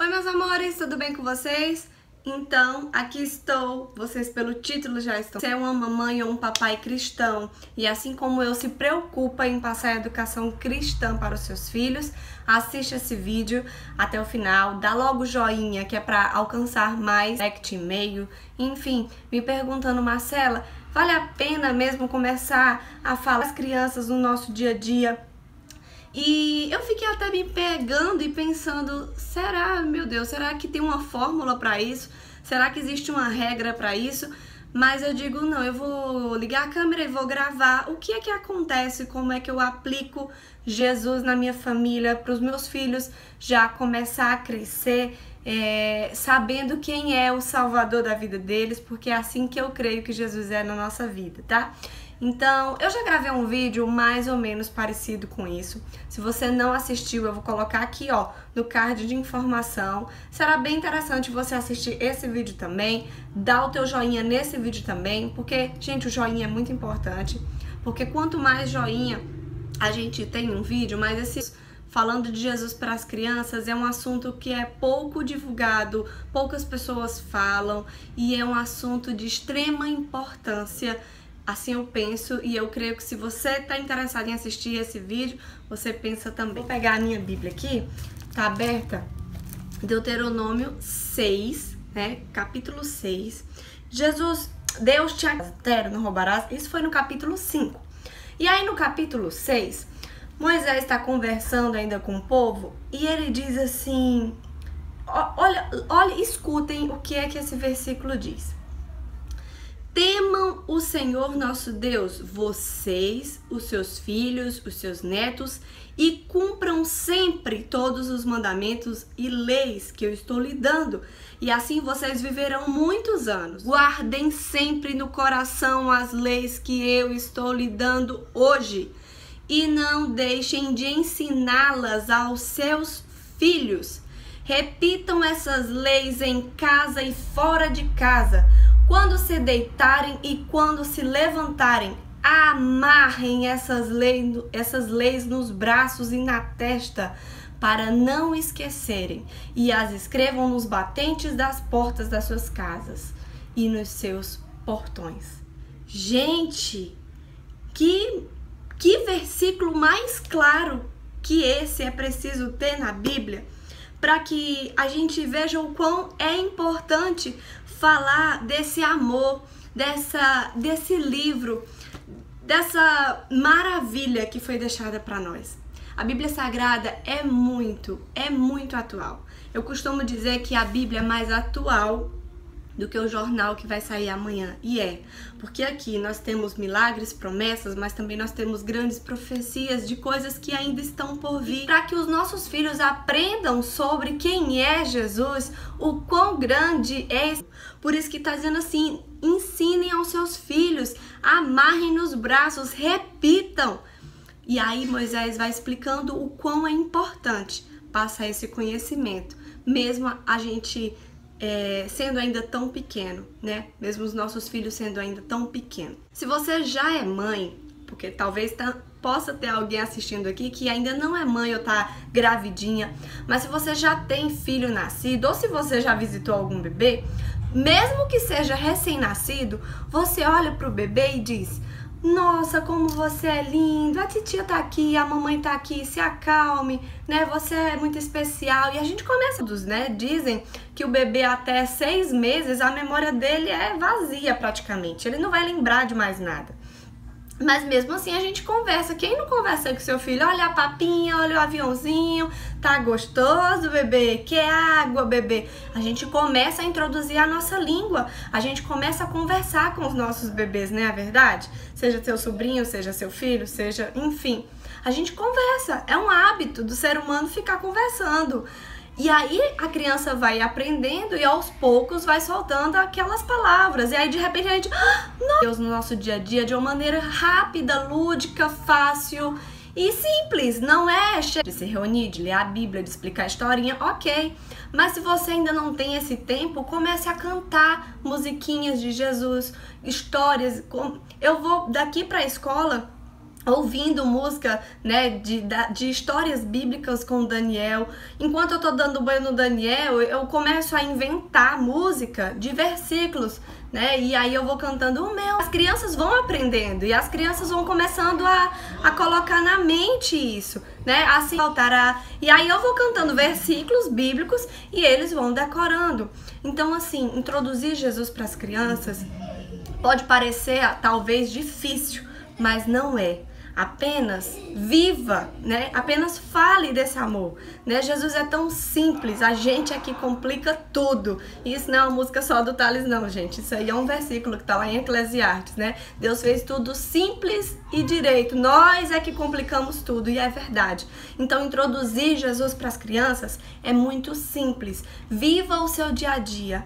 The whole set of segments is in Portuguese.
Oi, meus amores, tudo bem com vocês? Então, aqui estou, vocês pelo título já estão. Você é uma mamãe ou um papai cristão e assim como eu se preocupa em passar a educação cristã para os seus filhos, assiste esse vídeo até o final, dá logo joinha que é para alcançar mais direct, e-mail, enfim, me perguntando, Marcela, vale a pena mesmo começar a falar às crianças no nosso dia a dia? E eu fiquei até me pegando e pensando, será, meu Deus, será que tem uma fórmula para isso? Será que existe uma regra para isso? Mas eu digo, não, eu vou ligar a câmera e vou gravar o que é que acontece, como é que eu aplico Jesus na minha família, para os meus filhos já começar a crescer, sabendo quem é o Salvador da vida deles, porque é assim que eu creio que Jesus é na nossa vida, tá? Então, eu já gravei um vídeo mais ou menos parecido com isso. Se você não assistiu, eu vou colocar aqui, ó, no card de informação. Será bem interessante você assistir esse vídeo também. Dá o teu joinha nesse vídeo também, porque, gente, o joinha é muito importante. Porque quanto mais joinha a gente tem um vídeo, mais esse... Falando de Jesus para as crianças é um assunto que é pouco divulgado, poucas pessoas falam e é um assunto de extrema importância. Assim eu penso e eu creio que se você está interessado em assistir esse vídeo, você pensa também. Vou pegar a minha Bíblia aqui, tá aberta, Deuteronômio 6, né, capítulo 6. Deus te advertiu, não roubarás, isso foi no capítulo 5. E aí no capítulo 6, Moisés está conversando ainda com o povo e ele diz assim, olha, escutem o que é que esse versículo diz. Temam o Senhor nosso Deus, vocês, os seus filhos, os seus netos, e cumpram sempre todos os mandamentos e leis que eu estou lhe dando, e assim vocês viverão muitos anos. Guardem sempre no coração as leis que eu estou lhe dando hoje, e não deixem de ensiná-las aos seus filhos. Repitam essas leis em casa e fora de casa. Quando se deitarem e quando se levantarem, amarrem essas leis nos braços e na testa, para não esquecerem, e as escrevam nos batentes das portas das suas casas e nos seus portões. Gente, que versículo mais claro que esse é preciso ter na Bíblia, para que a gente veja o quão é importante falar desse amor, desse livro, dessa maravilha que foi deixada para nós. A Bíblia Sagrada é muito atual. Eu costumo dizer que a Bíblia é mais atual do que o jornal que vai sair amanhã. E porque aqui nós temos milagres, promessas, mas também nós temos grandes profecias de coisas que ainda estão por vir, para que os nossos filhos aprendam sobre quem é Jesus, o quão grande é. Por isso que está dizendo assim, ensinem aos seus filhos, amarrem nos braços, repitam. E aí Moisés vai explicando o quão é importante passar esse conhecimento, mesmo a gente sendo ainda tão pequeno, né? Mesmo os nossos filhos sendo ainda tão pequenos. Se você já é mãe, porque talvez possa ter alguém assistindo aqui que ainda não é mãe ou tá gravidinha, mas se você já tem filho nascido ou se você já visitou algum bebê, mesmo que seja recém-nascido, você olha pro bebê e diz: nossa, como você é lindo, a titia tá aqui, a mamãe tá aqui, se acalme, né? Você é muito especial. E a gente começa, né? Dizem que o bebê até 6 meses, a memória dele é vazia praticamente. Ele não vai lembrar de mais nada. Mas mesmo assim a gente conversa. Quem não conversa com seu filho? Olha a papinha, olha o aviãozinho, tá gostoso, bebê? Quer água, bebê? A gente começa a introduzir a nossa língua. A gente começa a conversar com os nossos bebês, não é a verdade? Seja seu sobrinho, seja seu filho, seja... enfim. A gente conversa. É um hábito do ser humano ficar conversando. E aí a criança vai aprendendo e aos poucos vai soltando aquelas palavras. E aí de repente a gente... Deus, no nosso dia a dia de uma maneira rápida, lúdica, fácil e simples. Não é de se reunir, de ler a Bíblia, de explicar a historinha, ok. Mas se você ainda não tem esse tempo, comece a cantar musiquinhas de Jesus, histórias. Eu vou daqui para a escola... ouvindo música, né, de histórias bíblicas com o Daniel. Enquanto eu tô dando banho no Daniel, eu começo a inventar música de versículos, né, e aí eu vou cantando o meu. As crianças vão aprendendo e as crianças vão começando a colocar na mente isso, né, assim, e aí eu vou cantando versículos bíblicos e eles vão decorando. Então, assim, introduzir Jesus para as crianças pode parecer talvez difícil, mas não é. Apenas viva, né? Apenas fale desse amor, né? Jesus é tão simples, a gente aqui complica tudo. Isso não é uma música só do Thales, não, gente. Isso aí é um versículo que tá lá em Eclesiastes, né? Deus fez tudo simples e direito. Nós é que complicamos tudo, e é verdade. Então, introduzir Jesus para as crianças é muito simples. Viva o seu dia a dia.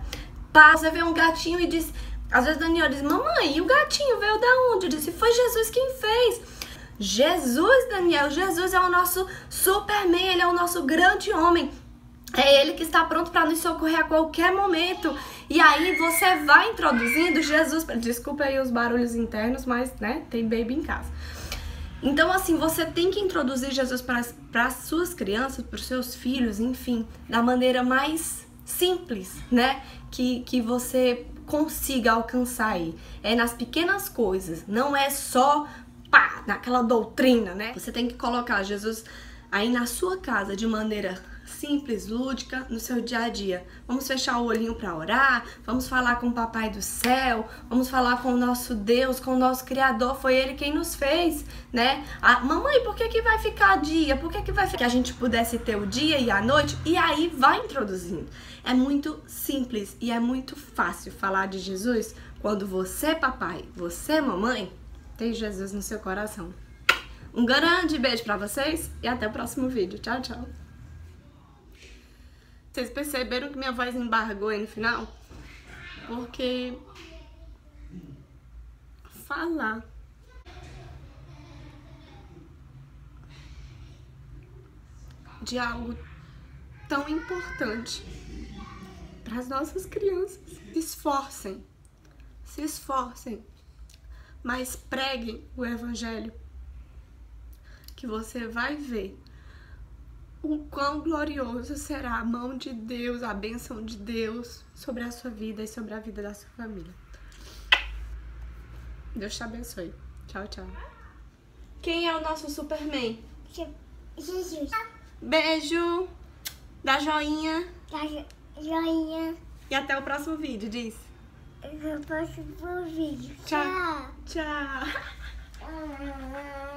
Você vê um gatinho e diz... Às vezes Daniel diz, mamãe, e o gatinho veio da onde? Eu disse, foi Jesus quem fez. Jesus, Daniel, Jesus é o nosso Superman, ele é o nosso grande homem. É ele que está pronto para nos socorrer a qualquer momento. E aí você vai introduzindo Jesus... Desculpa aí os barulhos internos, mas, né, tem baby em casa. Então, assim, você tem que introduzir Jesus para as suas crianças, para os seus filhos, enfim, da maneira mais simples, né, que você consiga alcançar aí. É nas pequenas coisas, não é só... pá, naquela doutrina, né? Você tem que colocar Jesus aí na sua casa de maneira simples, lúdica, no seu dia a dia. Vamos fechar o olhinho para orar, vamos falar com o Papai do Céu, vamos falar com o nosso Deus, com o nosso Criador, foi Ele quem nos fez, né? Mamãe, por que vai ficar dia? Por que vai ficar? Que a gente pudesse ter o dia e a noite, e aí vai introduzindo. É muito simples e é muito fácil falar de Jesus quando você, papai, você, mamãe, tem Jesus no seu coração. Um grande beijo pra vocês e até o próximo vídeo. Tchau, tchau. Vocês perceberam que minha voz embargou aí no final? Porque falar de algo tão importante para as nossas crianças. Se esforcem. Mas pregue o evangelho, que você vai ver o quão glorioso será a mão de Deus, a bênção de Deus sobre a sua vida e sobre a vida da sua família. Deus te abençoe. Tchau, tchau. Quem é o nosso Superman? Jesus. Beijo. Dá joinha. Joinha. E até o próximo vídeo, diz. Eu posso ver o vídeo. Tchau. Tchau. Tchau.